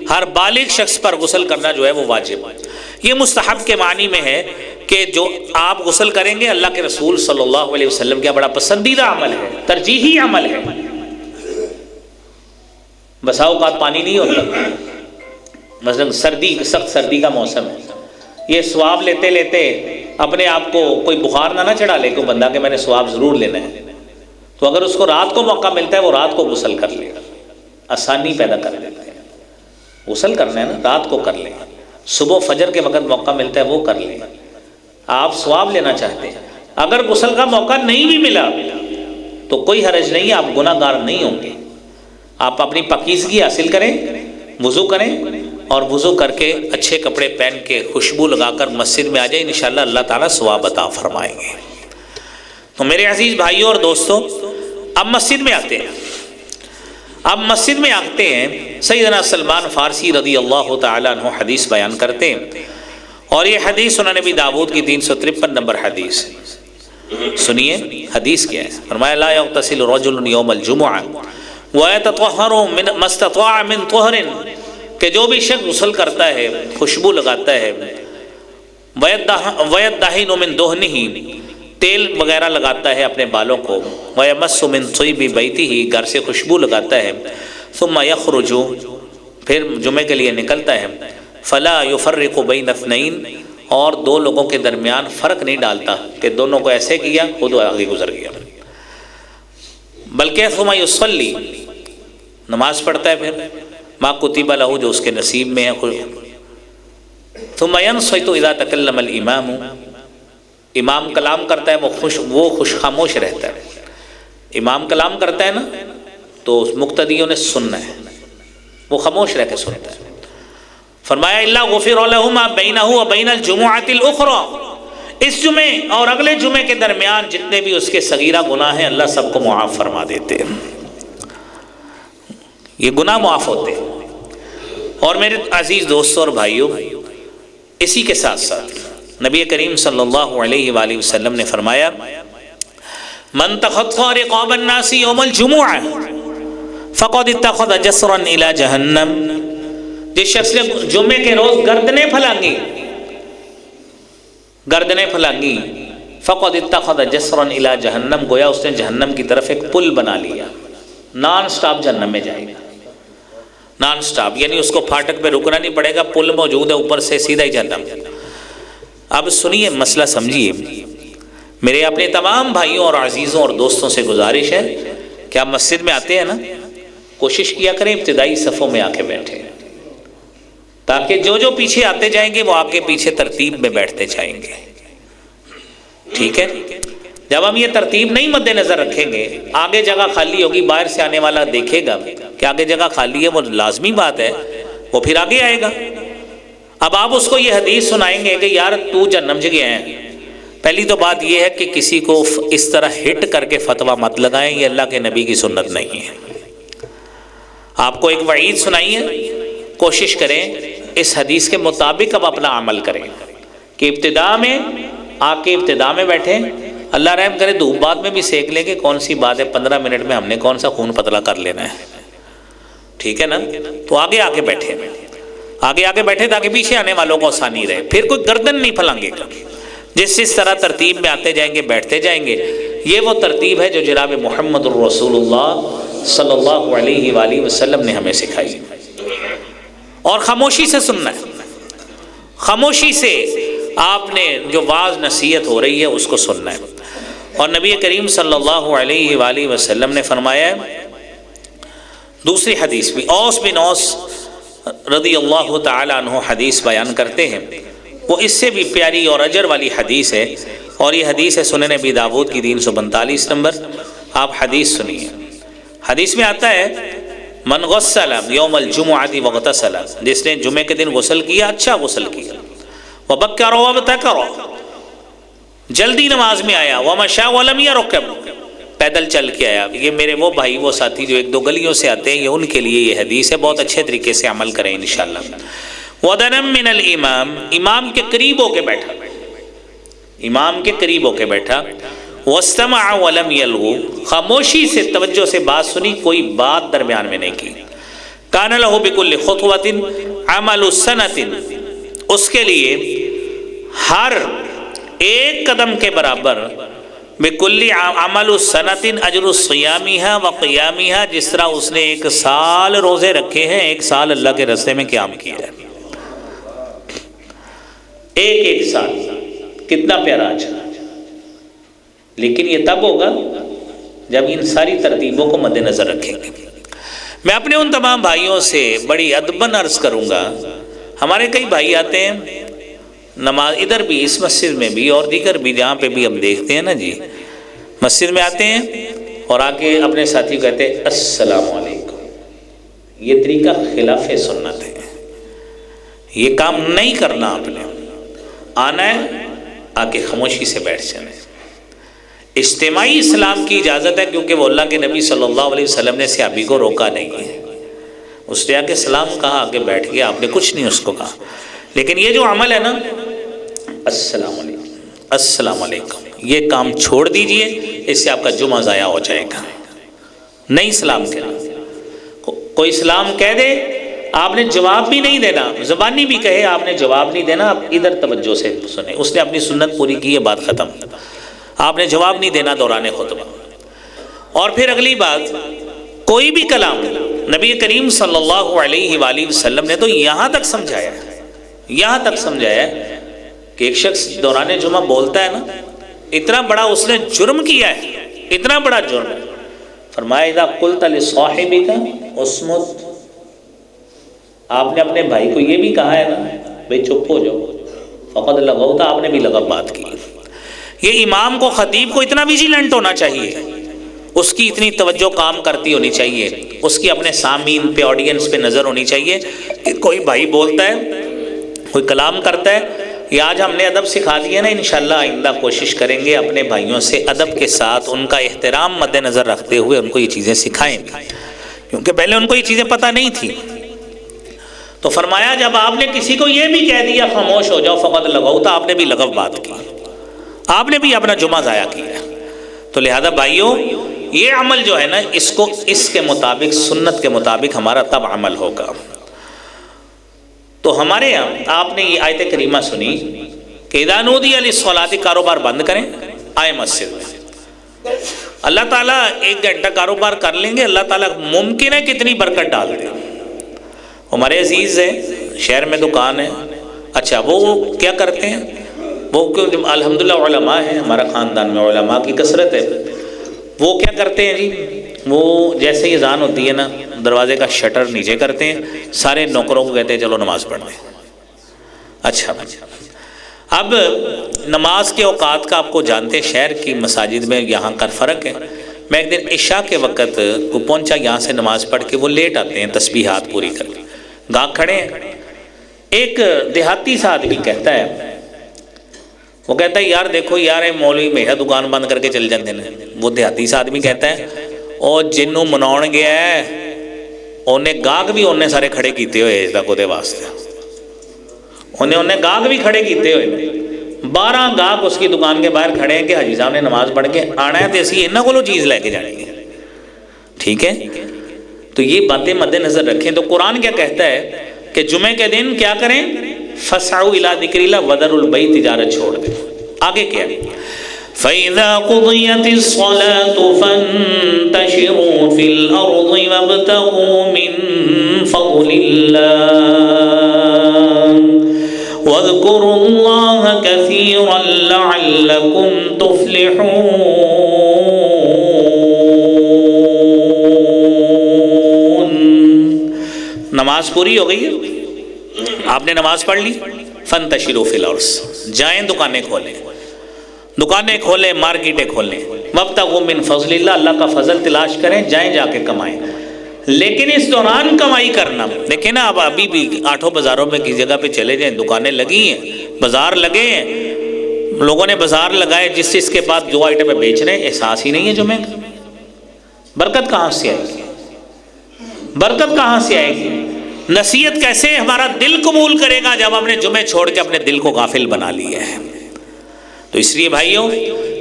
ہر بالغ شخص پر غسل کرنا جو ہے وہ واجب ہے. یہ مستحب کے معنی میں ہے کہ جو آپ غسل کریں گے اللہ کے رسول صلی اللہ علیہ وسلم کا بڑا پسندیدہ عمل ہے، ترجیحی عمل ہے. بسا اوقات پانی نہیں ہوتا، مثلا سردی، سخت سردی کا موسم ہے، یہ ثواب لیتے لیتے اپنے آپ کو کوئی بخار نہ چڑھا لے کوئی بندہ کہ میں نے ثواب ضرور لینا ہے، تو اگر اس کو رات کو موقع ملتا ہے وہ رات کو غسل کر لے، آسانی پیدا کر دیتے ہیں. غسل کرنا ہے نا، رات کو کر لیں، صبح فجر کے وقت موقع ملتا ہے وہ کر لیں. آپ ثواب لینا چاہتے ہیں، اگر غسل کا موقع نہیں بھی ملا تو کوئی حرج نہیں ہے، آپ گناہ گار نہیں ہوں گے. آپ اپنی پاکیزگی حاصل کریں، وضو کریں، اور وضو کر کے اچھے کپڑے پہن کے خوشبو لگا کر مسجد میں آ جائیں، انشاءاللہ اللہ تعالیٰ ثواب عطا فرمائیں گے. تو میرے عزیز بھائیوں اور دوستوں، اب مسجد میں آتے ہیں. اب مسجد میں آتے ہیں، سیدنا سلمان فارسی رضی اللہ تعالیٰ عنہ حدیث بیان کرتے ہیں، اور یہ حدیث سنن نبی داؤد کی 353 نمبر حدیث ہے. سنیے حدیث کیا ہے. فرمایا لا یغتسل رجل یوم الجمعہ ویتطہر ما استطاع من طہر کہ جو بھی شخص غسل کرتا ہے، خوشبو لگاتا ہے، وَيَدَّهِنُ مِن دُهْنِهِ، تیل وغیرہ لگاتا ہے اپنے بالوں کو، وَيَمَسُّ مِن طِيبِ بَيْتِهِ، گھر سے خوشبو لگاتا ہے، ثُمَّ يَخْرُجُ، پھر جمعے کے لیے نکلتا ہے، فَلَا يُفَرِّقُ بَيْنَ اثْنَيْنِ، اور دو لوگوں کے درمیان فرق نہیں ڈالتا کہ دونوں کو ایسے کیا خود آگے گزر گیا، بلکہ ثُمَّ يُصَلِّي، نماز پڑھتا ہے پھر مَا كُتِبَ لَهُ، جو اس کے نصیب میں ہے، ثُمَّ يَنصِتُ إِذَا تَكَلَّمَ الْإِمَامُ، امام کلام کرتا ہے وہ خوش خاموش رہتا ہے، امام کلام کرتا ہے نا تو مقتدیوں نے سننا ہے، وہ خاموش رہ کے سنتا ہے۔ فرمایا الا غفر له ما بینہ وبین الجمعۃ الاخرى، اس جمعے اور اگلے جمعے کے درمیان جتنے بھی اس کے صغیرہ گناہ ہیں اللہ سب کو معاف فرما دیتے ہیں، یہ گناہ معاف ہوتے ہیں۔ اور میرے عزیز دوستوں اور بھائیوں، اسی کے ساتھ ساتھ نبی کریم صلی اللہ علیہ وآلہ وسلم نے فرمایا من تخطى رقاب الناس یوم الجمعہ فقد اتخذ جسرا الى جہنم، جس شخص نے جمعے کے روز گردنیں پھلانگی فقد اتخذ جسرا الى جہنم، گویا اس نے جہنم کی طرف ایک پل بنا لیا، نان سٹاپ جہنم میں جائے گا، نان سٹاپ، یعنی اس کو پھاٹک پہ رکنا نہیں پڑے گا، پل موجود ہے اوپر سے سیدھا ہی جہنم۔ اب سنیے مسئلہ سمجھیے، میرے اپنے تمام بھائیوں اور عزیزوں اور دوستوں سے گزارش ہے کہ آپ مسجد میں آتے ہیں نا، کوشش کیا کریں ابتدائی صفوں میں آ کے بیٹھیں، تاکہ جو پیچھے آتے جائیں گے وہ آگے پیچھے ترتیب میں بیٹھتے جائیں گے، ٹھیک ہے؟ جب ہم یہ ترتیب نہیں مد نظر رکھیں گے، آگے جگہ خالی ہوگی، باہر سے آنے والا دیکھے گا کہ آگے جگہ خالی ہے، وہ لازمی بات ہے، وہ پھر آگے آئے گا۔ اب آپ اس کو یہ حدیث سنائیں گے کہ یار تو جہنم سے گیا ہے، پہلی تو بات یہ ہے کہ کسی کو اس طرح ہٹ کر کے فتویٰ مت لگائیں، یہ اللہ کے نبی کی سنت نہیں ہے۔ آپ کو ایک وعید سنائی ہے، کوشش کریں اس حدیث کے مطابق اب اپنا عمل کریں کہ ابتدا میں آ کے ابتدا میں بیٹھیں، اللہ رحم کرے دھوپ بعد میں بھی سیکھ لیں گے، کون سی بات ہے 15 منٹ میں ہم نے کون سا خون پتلا کر لینا ہے، ٹھیک ہے نا؟ تو آگے آ کے بیٹھے، آگے بیٹھے تاکہ پیچھے آنے والوں کو آسانی رہے، پھر کوئی گردن نہیں پھلانگے گا، جس طرح ترتیب میں آتے جائیں گے بیٹھتے جائیں گے، یہ وہ ترتیب ہے جو جناب محمد الرسول اللہ صلی اللہ علیہ وآلہ وسلم نے ہمیں سکھائی، اور خاموشی سے سننا ہے، خاموشی سے آپ نے جو واعظ نصیحت ہو رہی ہے اس کو سننا ہے۔ اور نبی کریم صلی اللہ علیہ وآلہ وسلم نے فرمایا دوسری حدیث بھی، اوس بن اوس رضی اللہ تعالی عنہ حدیث بیان کرتے ہیں، وہ اس سے بھی پیاری اور اجر والی حدیث ہے، اور یہ حدیث ہے سنن ابی داؤد کی 342 نمبر، آپ حدیث سنیے۔ حدیث میں آتا ہے من غسل یوم الجمعۃ واغتسل، جس نے جمعے کے دن غسل کیا، اچھا غسل کیا، وبکر وابتکر، جلدی نماز میں آیا، ومشى ولم يركب، پیدل چل کے آیا۔ یہ میرے وہ بھائی وہ ساتھی جو ایک دو گلیوں سے آتے ہیں، یہ ان کے لیے یہ حدیث ہے، بہت اچھے طریقے سے عمل کریں انشاءاللہ۔ وَدَنًا مِّنَ الْإِمَامِ، امام کے قریب ہو کے بیٹھا، امام کے قریب ہو کے بیٹھا، وَاسْتَمَعَ وَلَمْ يَلْغُ، خاموشی سے توجہ سے بات سنی، کوئی بات درمیان میں نہیں کی۔ كَانَ لَهُ بِكُلِّ خُطْوَةٍ عَمَلُ سَنَةٍ، اس کے لیے ہر ایک قدم کے برابر بِكُلِّ عَمَلُ سَنَةٍ أَجْرُ صِيَامِهَا وَقِيَامِهَا، جس طرح اس نے ایک سال روزے رکھے ہیں، ایک سال اللہ کے راستے میں قیام کیا ہے، ایک سال، کتنا پیارا اجر۔ لیکن یہ تب ہوگا جب ان ساری ترتیبوں کو مد نظر رکھیں گے۔ میں اپنے ان تمام بھائیوں سے بڑی ادباً عرض کروں گا، ہمارے کئی بھائی آتے ہیں نماز، ادھر بھی اس مسجد میں بھی اور دیگر بھی جہاں پہ بھی ہم دیکھتے ہیں نا جی، مسجد میں آتے ہیں اور آ کے اپنے ساتھی کو کہتے ہیں السلام علیکم، یہ طریقہ خلاف سنت ہے، یہ کام نہیں کرنا، آپ نے آنا ہے آ کے خاموشی سے بیٹھ جانا ہے۔ اجتماعی اسلام کی اجازت ہے، کیونکہ وہ اللہ کے نبی صلی اللہ علیہ وسلم نے صحابی کو روکا نہیں ہے، اس نے آ کے سلام کہا، آ کے بیٹھ گیا، آپ نے کچھ نہیں اس کو کہا۔ لیکن یہ جو عمل ہے نا السلام علیکم السلام علیکم، یہ کام چھوڑ دیجئے، اس سے آپ کا جمعہ ضائع ہو جائے گا۔ نہیں سلام کہنا، کوئی سلام کہہ دے آپ نے جواب بھی نہیں دینا، زبانی بھی کہے آپ نے جواب نہیں دینا، آپ ادھر توجہ سے سنیں. اس نے اپنی سنت پوری کی ہے، بات ختم. آپ نے جواب نہیں دینا دوران خطبہ. اور پھر اگلی بات، کوئی بھی کلام نبی کریم صلی اللہ علیہ وآلہ وسلم نے تو یہاں تک سمجھایا ہے کہ ایک شخص دوران جمعہ بولتا ہے نا، اتنا بڑا اس نے جرم کیا ہے، اتنا بڑا جرم ہے. فرمایا اذا قلت لصاحبک اصمت، آپ نے اپنے بھائی کو یہ بھی کہا ہے نا بھئی چپ ہو جاؤ، فقد لغوت، آپ نے بھی لغو بات کی. یہ امام کو، خطیب کو اتنا ویجیلنٹ ہونا چاہیے، اس کی اتنی توجہ کام کرتی ہونی چاہیے، اس کی اپنے سامعین پہ، آڈینس پہ نظر ہونی چاہیے کہ کوئی بھائی بولتا ہے، کوئی کلام کرتا ہے. یہ آج ہم نے ادب سکھا دیا نا، انشاءاللہ آئندہ کوشش کریں گے اپنے بھائیوں سے ادب کے ساتھ ان کا احترام مد نظر رکھتے ہوئے ان کو یہ چیزیں سکھائیں گے، کیونکہ پہلے ان کو یہ چیزیں پتہ نہیں تھی. تو فرمایا جب آپ نے کسی کو یہ بھی کہہ دیا خاموش ہو جاؤ، فقط لغوت، آپ نے بھی لغو بات کی، آپ نے بھی اپنا جمعہ ضائع کیا. تو لہذا بھائیوں، یہ عمل جو ہے نا، اس کے مطابق، سنت کے مطابق ہمارا تب عمل ہوگا. تو ہمارے یہاں آپ نے یہ آیت کریمہ سنی کہ اذا نودی للصلاۃ، کاروبار بند کریں، آئے مسجد میں. اللہ تعالیٰ 1 گھنٹہ کاروبار کر لیں گے، اللہ تعالیٰ ممکن ہے کتنی برکت ڈال دے. ہمارے عزیز ہے، شہر میں دکان ہے، اچھا وہ کیا کرتے ہیں، وہ الحمدللہ علماء ہیں، ہمارا خاندان میں علماء کی کثرت ہے. وہ کیا کرتے ہیں جی، وہ جیسے ہی اذان ہوتی ہے نا، دروازے کا شٹر نیچے کرتے ہیں، سارے نوکروں کو کہتے ہیں چلو نماز پڑھنے. اچھا، اب نماز کے اوقات کا آپ کو جانتے ہیں، شہر کی مساجد میں یہاں کا فرق ہے. میں ایک دن عشاء کے وقت کو پہنچا، یہاں سے نماز پڑھ کے وہ لیٹ آتے ہیں تسبیحات پوری کر کے، گاہک کھڑے ہیں. ایک دیہاتی سا آدمی کہتا ہے، وہ کہتا ہے یار دیکھو یار، مولوی میرا دکان بند کر کے چل جاتے ہیں. وہ دیہاتی سا آدمی کہتا ہے او جنوں مناؤ گیا ہے انہیں گاہک بھی انہیں سارے کھڑے کیتے ہوئے اس تک وہ واسطے، انہیں گاہک بھی کھڑے کیتے ہوئے. 12 گاہک اس کی دکان کے باہر کھڑے ہیں کہ حاجی صاحب نے نماز پڑھ کے آنا ہے تو اسی انہوں کو چیز لے کے جائیں گے. ٹھیک ہے، تو یہ باتیں مد نظر رکھیں. تو قرآن کیا کہتا ہے کہ جمعے کے دن کیا کریں، فَسْعَوْا إِلَىٰ ذِكْرِ اللَّهِ وَذَرُوا الْبَيْعَ، تجارت چھوڑ دیں. آگے کیا ہے، فَإِذَا قُضِيَتِ الصَّلَاةُ فَانتَشِرُوا فِي الْأَرْضِ وَابْتَغُوا مِن فَضْلِ اللَّهِ وَاذْكُرُوا اللَّهَ كَثِيرًا لَعَلَّكُمْ تُفْلِحُونَ. نماز پوری ہو گئی ہے، آپ نے نماز پڑھ لی. فَانتَشِرُوا فِي الْأَرْضِ، جائیں دکانیں کھولیں، مارکیٹیں کھولیں. وَابْتَغُوا مِن فَضْلِ اللَّهِ، اللہ کا فضل تلاش کریں، جائیں جا کے کمائیں. لیکن اس دوران کمائی کرنا، دیکھیں نا اب ابھی بھی 8 بازاروں میں کسی جگہ پہ چلے جائیں، دکانیں لگی ہیں، بازار لگے ہیں، لوگوں نے بازار لگائے، جس کے بعد جو آئٹمیں بیچ رہے ہیں، احساس ہی نہیں ہے جمعے کا. برکت کہاں سے آئے گی، برکت کہاں سے آئے گی؟ نصیحت کیسے ہمارا دل قبول کرے گا جب ہم نے جمعے چھوڑ کے اپنے دل کو غافل بنا لیا ہے؟ تو اس لیے بھائیوں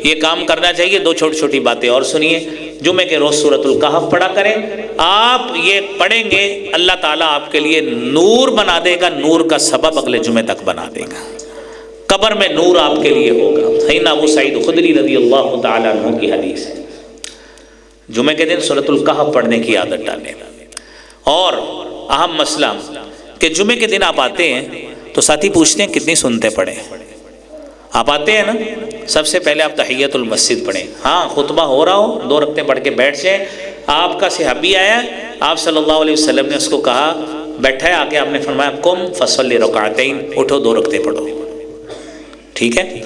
یہ کام کرنا چاہیے. 2 چھوٹی چھوٹی باتیں اور سنیے. جمعے کے روز سورۃ الکہف پڑھا کریں. آپ یہ پڑھیں گے، اللہ تعالیٰ آپ کے لیے نور بنا دے گا، نور کا سبب اگلے جمعے تک بنا دے گا. قبر میں نور آپ کے لیے ہوگا. سیدنا ابو سعید خدری رضی اللہ تعالیٰ عنہ کی حدیث ہے. جمعے کے دن سورۃ الکہف پڑھنے کی عادت ڈالیں. اور اہم مسئلہ کہ جمعے کے دن آپ آتے ہیں تو ساتھی پوچھتے ہیں کتنی سنتے پڑھیں. آپ آتے ہیں نا، سب سے پہلے آپ تحیۃ المسجد پڑھیں. ہاں خطبہ ہو رہا ہو 2 رکعتیں پڑھ کے بیٹھ جائیں. آپ کا صحابی آیا، آپ صلی اللہ علیہ وسلم نے اس کو کہا، بیٹھا ہے آگے، آپ نے فرمایا قم فصلی رکعتین، اٹھو 2 رکعتیں پڑھو. ٹھیک ہے،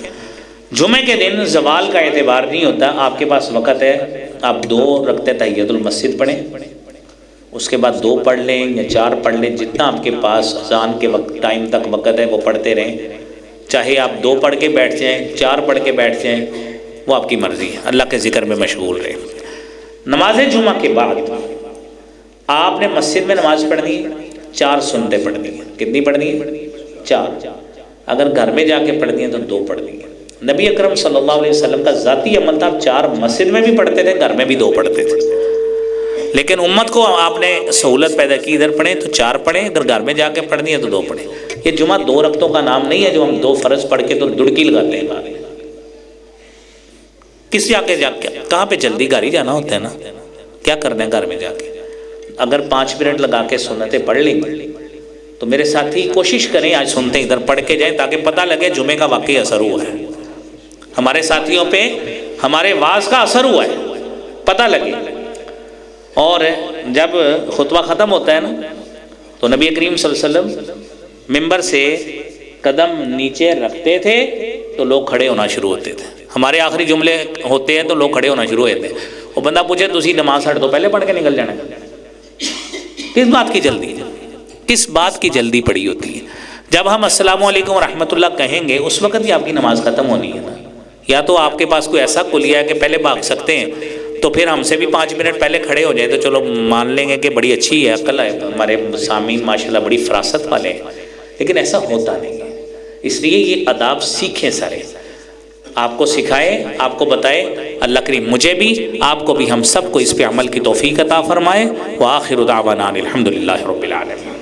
جمعے کے دن زوال کا اعتبار نہیں ہوتا، آپ کے پاس وقت ہے، آپ 2 رکعتیں تحیۃ المسجد پڑھیں، اس کے بعد 2 پڑھ لیں یا 4 پڑھ لیں، جتنا آپ کے پاس اذان کے وقت ٹائم تک وقت ہے وہ پڑھتے رہیں. چاہے آپ 2 پڑھ کے بیٹھ جائیں، 4 پڑھ کے بیٹھ جائیں، وہ آپ کی مرضی ہے، اللہ کے ذکر میں مشغول رہیں. نماز جمعہ کے بعد آپ نے مسجد میں نماز پڑھنی ہے، 4 سنتیں پڑھنی ہیں. کتنی پڑھنی ہے؟ 4. اگر گھر میں جا کے پڑھنی ہے تو 2 پڑھنی ہے. نبی اکرم صلی اللہ علیہ وسلم کا ذاتی عمل تھا، 4 مسجد میں بھی پڑھتے تھے، گھر میں بھی 2 پڑھتے تھے. لیکن امت کو آپ نے سہولت پیدا کی، ادھر پڑھیں تو 4 پڑھیں، اگر گھر میں جا کے پڑھنی ہے تو 2 پڑھیں۔ یہ جمعہ 2 رکعتوں کا نام نہیں ہے جو ہم 2 فرض پڑھ کے تو دڑکی لگاتے ہیں بعد میں۔ کس جا کے کہاں پہ جلدی گھر ہی جانا ہوتا ہے نا، کیا کرنا ہے گھر میں جا کے؟ اگر 5 منٹ لگا کے سنتیں پڑھ لیں تو میرے ساتھی کوشش کریں آج سنتے ادھر پڑھ کے جائیں تاکہ پتہ لگے جمعے کا واقعی اثر ہوا ہے، ہمارے ساتھیوں پہ ہمارے واعظ کا اثر ہوا ہے، پتہ لگے۔ اور جب خطبہ ختم ہوتا ہے نا تو نبی کریم صلی اللہ علیہ وسلم ممبر سے قدم نیچے رکھتے تھے تو لوگ کھڑے ہونا شروع ہوتے تھے۔ ہمارے آخری جملے ہوتے ہیں تو لوگ کھڑے ہونا شروع ہوتے ہیں۔ وہ بندہ پوچھے تسی نماز ہٹ تو پہلے پڑھ کے نکل جانا ہے، کس بات کی جلدی، کس بات کی جلدی پڑی ہوتی ہے؟ جب ہم السلام علیکم ورحمۃ اللہ کہیں گے اس وقت ہی آپ کی نماز ختم ہونی ہے نا۔ یا تو آپ کے پاس کوئی ایسا کلیہ ہے کہ پہلے بھاگ سکتے ہیں تو پھر ہم سے بھی 5 منٹ پہلے کھڑے ہو جائیں تو چلو مان لیں گے کہ بڑی اچھی ہے، عقل ہے، ہمارے سامعین ماشاءاللہ بڑی فراست والے ہیں، لیکن ایسا ہوتا نہیں ہے۔ اس لیے یہ آداب سیکھیں سارے، آپ کو سکھائے، آپ کو بتائے، اللہ کریم مجھے بھی آپ کو بھی ہم سب کو اس پہ عمل کی توفیق عطا فرمائے۔ وآخر دعوانا الحمدللہ رب العالمین۔